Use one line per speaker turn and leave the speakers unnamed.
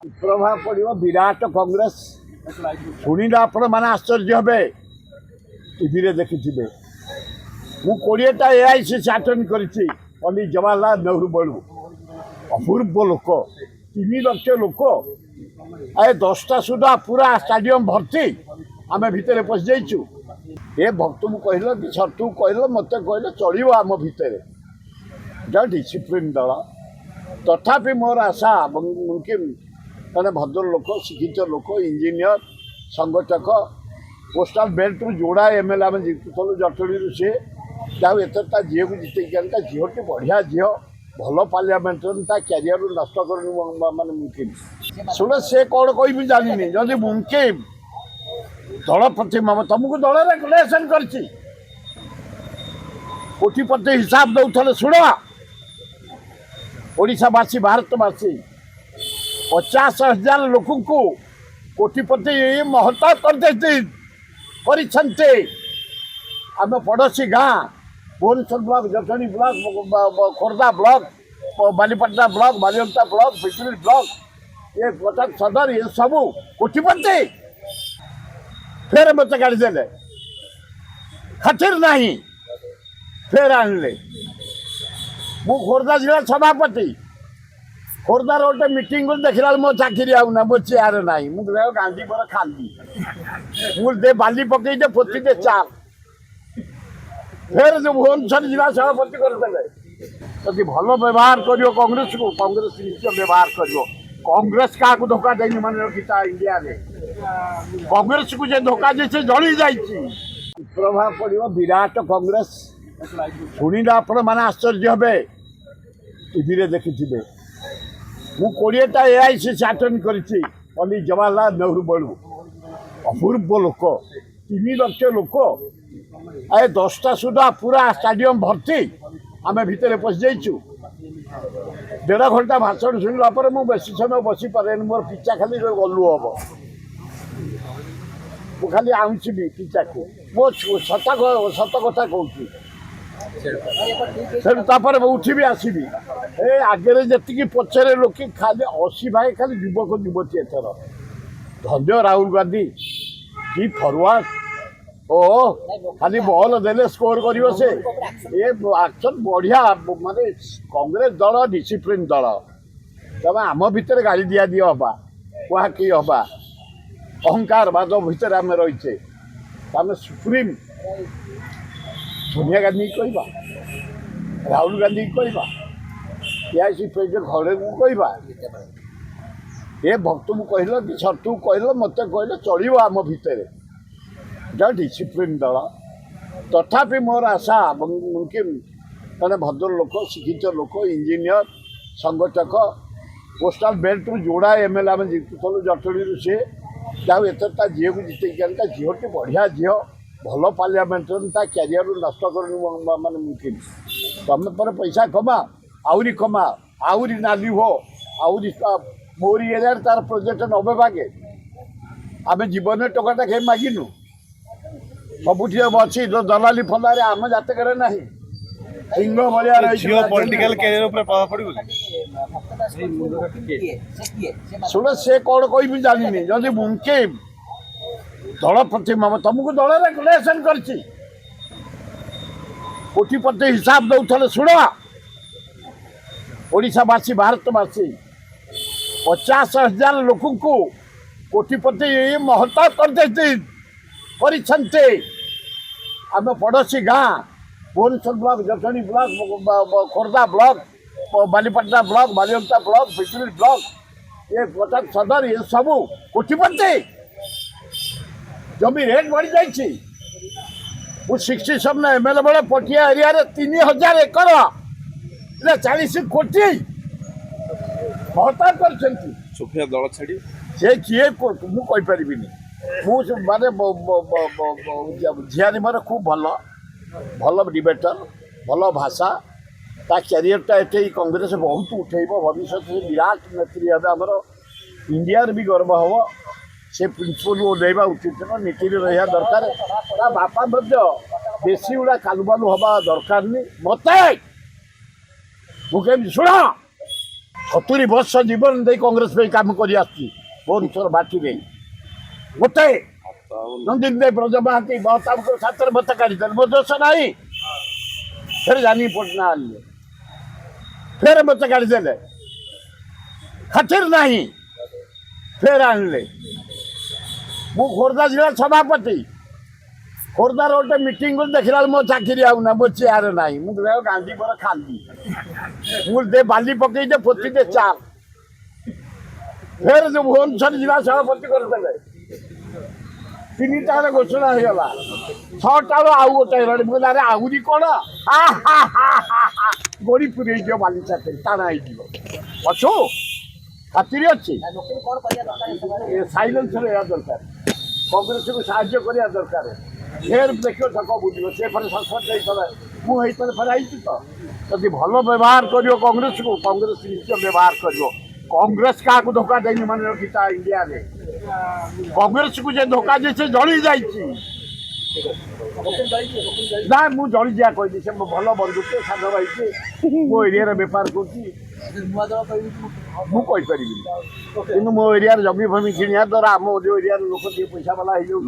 प्रभाव पड़ो विराट कांग्रेस शुणिले आपण मैंने आश्चर्य हे टीवी देखिथे मुझेटा एआईसीसी अटेंड कर पंडित जवाहरलाल नेहरू बड़ू अपूर्व लोक 3 लाख लोक ए 10टा सुधा पूरा स्टाडियम भर्ती आम भितर पशि जाइचु ए भक्त कहल कि सर तू कहल मत कहले चलो आम भितर जो डिसिप्लिन दल तथापि मोर आशा मुमकिन मैंने भद्र लोक शिक्षित लोक इंजीनियर संगठक पोस्टाल बेल्ट रु जोड़ा एमएलए आम जीतुलु जटणी सी जाऊ एत झील को जीत झीटी बढ़िया झील भल पार्लियामेंट क्यारियर नष्ट कर मानने मुमकिन शुण से कौन कह जानी जदि मुमकिन दल प्रति तुमको दल रेगुलेसन कर कोटिपति हिसाब दौले शुण ओडावासी भारतवासी 50,000 लोक को कोटिपति महत्ता कर आम पड़ोसी गाँ Bhubaneswar block Jatni block Khordha block Balipatna block Balianta block Pipili block ये कटक सदर ये सब कोटिपति फेर मत गाड़ीदे खातिर नहीं फेर आनले मु खोर्धा जिला सभापति खोर्धार गोटे मीटिंग देखला मो चाकरी आउना मो चेयर ना मुझे गांधी पर खाली मुझे बाली पकईदे पोतीदे चार फेर जो भुवनेश्वर जिला सभापति करदे जदि भल व्यवहार कर कांग्रेस को कांग्रेस निश्चय व्यवहार कर कांग्रेस क्या धोखा देनी मन रखा इंडिया रे कांग्रेस को जे धोखा दे जली जाइए प्रभाव पड़ो विराट कांग्रेस शुणिले आपण मैंने आश्चर्य हे टीवी देखिथे मुझेटा एआईसीसी अटेंड कर पंडित जवाहरलाल नेहरू बड़ू अपूर्व लोक 3 लाख लोक ए 10टा सुधा पूरा स्टाडियम भर्ती आम भितर पशि जाइचु 1.5 घंटा भाषण शुणला मुझे बेसी समय बसी पारे मोर पिचा खाली गलु हम मु खाली आउची पिचा को मो सत कथा कहूँ से उठी आसबि ए आगे जी पचारे लोक खाली 80 भाई खाली युवक युवती एथर धन्य राहुल गांधी कि फरवर्ड ओ खाली बॉल देले स्कोर करियो से ये एक्शन बढ़िया माने कांग्रेस दल डिसिप्लिन दल तब आम भितर गाड़ी दिया दिया हवा क्या कि हवा अहंकार बाद भितर आम रहीचे आम सुप्रीम सोनिया गांधी कहवा राहुल गांधी कहवा एआईसीसी प्रेसिडेंट खड़गे को कहवा ए भक्त कहल कि सर तू कहल मत कहले चलो आम भितर जो डिसिप्लिन दल तथापि मोर आशा मुमकिन मैंने भद्र लोक शिक्षित लोक इंजीनियर संगठक पोस्टाल बेल्ट रु जोड़ा एमएलए आम जीतुलु जटणी सी जाऊ एत झील को जीत झीटी बढ़िया झील भल पार्लियामेंट क्यारियर नष्ट कर मानने मुमकिन तुम पर पैसा कमा आउरी कमा आउरी नाली हो आउरी मोरी एरिया तार प्रोजेक्ट नबे बागे आम जीवन टकाटा कहीं मागिनु सबुठी अच्छी दलाली फलारे आम जातक ना सिंह भाया
पॉलिटिकल कैरियर ऊपर प्रभाव पड़ो
शुण से कौन कह जानी जदि मुमकिन दल प्रति तुमको दल रेगुलेसन कर कोटिपति हिसाब दौले शुण ओडावासी भारतवासी 50,000 लोक को कोटिपति महत्ता कर आम पड़ोसी गाँ Bhubaneswar block Jatni block Khordha block Balipatna block Balianta block Pipili block ये कटक सदर ये सब कोटिपति जमी रेट बढ़ी जाइए 67 एमएलए बड़े पटिया एरिया 3000 एकर 40 कोटी महत्ता कर
सुफिया दल छाड़ी
से किए मुझे माने झीआरी मोर खूब भल भल डिबेटर भल भाषा ता क्यारियरटा ये कांग्रेस बहुत उठेब भविष्य विराट नेत्री हे आमर इंडिया भी गर्व हम से प्रिंसिपल ओल्वा उचित नीति रहा दरकार ता बापा बेसी गुड़ा कालुबालु हवा दरकार नहीं मत मुझे शुण 70 ବର୍ଷ ଜୀବନ ଦେଇ କଂଗ୍ରେସ ପାଇଁ କାମ କରି ଆସୁଛି ଭୁବନେଶ୍ୱର ବାଟିରେ ଗୋଟେ ନନ୍ଦିନ ଦେଇ ବ୍ରଜ ମହାନ୍ତି ମହତାବଙ୍କ ସାଥିରେ ମତେ କାଢିଦେଲେ ମୋ ଦୋଷ ନାହିଁ ଫେର ଜାନି ପଟନା ଆଣିଲେ ଫେର ମତେ କାଢିଦେଲେ ଖାତିର ନାହିଁ ଫେର ଆଣିଲେ ମୁଁ ଖୋର୍ଦ୍ଧା ଜିଲ୍ଲା ସଭାପତି ଖୋର୍ଦ୍ଧାର ଗୋଟେ ମିଟିଂ କରି ଦେଖିଲା ମୋ ଚାକିରି ଆଉ ନା ମୋ ଚେୟାର ନାହିଁ ମୁଁ କହିଲି ଗାନ୍ଧୀ ପର ଖାଲି ମୁଁ ଦେ ବାଲି ପକେଇଦେ ପୋତି ଦେ ଚାଲ ଫେର ଯୋଉ ଭୁବନେଶ୍ୱର ଜିଲ୍ଲା ସଭାପତି କରିଦେଲେ 3ଟା ବେଳେ ଘୋଷଣା ହେଇଗଲା 6ଟା ବେଳୁ ଆଉ ଗୋଟେ ହେଇଗଲାଣି ମୁଁ କହିଲି ଆରେ ଆହୁରି କ'ଣ ଗୋଡ଼ି ପୁରେଇ ଦିଅ ବାଲି ଚାକିରି ଟାଣା ହେଇଯିବ ଅଛୁ ଖାତିରି ଅଛି ସାଇଲେନ୍ସ ରହିବା ଦରକାର କଂଗ୍ରେସକୁ ସାହାଯ୍ୟ କରିବା ଦରକାର ଫେର ଦେଖିବ ଛକ ବୁଝିବ ସେ ଫେରେ ସଂସଦ ଯାଇଥିଲେ ମୁଁ ହେଇଥିଲେ ଫେରେ ଆଇଛି ତ ଯଦି ଭଲ ବ୍ୟବହାର କରିବ କଂଗ୍ରେସକୁ କଂଗ୍ରେସ ନିଶ୍ଚୟ ବ୍ୟବହାର କରିବ କଂଗ୍ରେସ କାହାକୁ ଧୋକା ଦେଇନି ମାନେ ରଖିତା ଇଣ୍ଡିଆରେ କଂଗ୍ରେସକୁ ଯେ ଧୋକା ଦେଇছে ଜଳି ଯାଇଛି ନା ମୁଁ ଜଳି ଯିବା କହିଲି ସେ ଭଲ ବନ୍ଧୁ ସାଧ ଭାଇକି ମୋ ଏରିଆରେ ବେପାର କରୁଛି ମୁଁ କହିପାରିବିନି କିନ୍ତୁ ମୋ ଏରିଆରେ ଜମି ଫମି କିଣିବା ଦ୍ୱାରା ଆମ ଯୋଉ ଏରିଆର ଲୋକ ଟିକେ ପଇସା ବାଲା ହେଇଯାଉଛି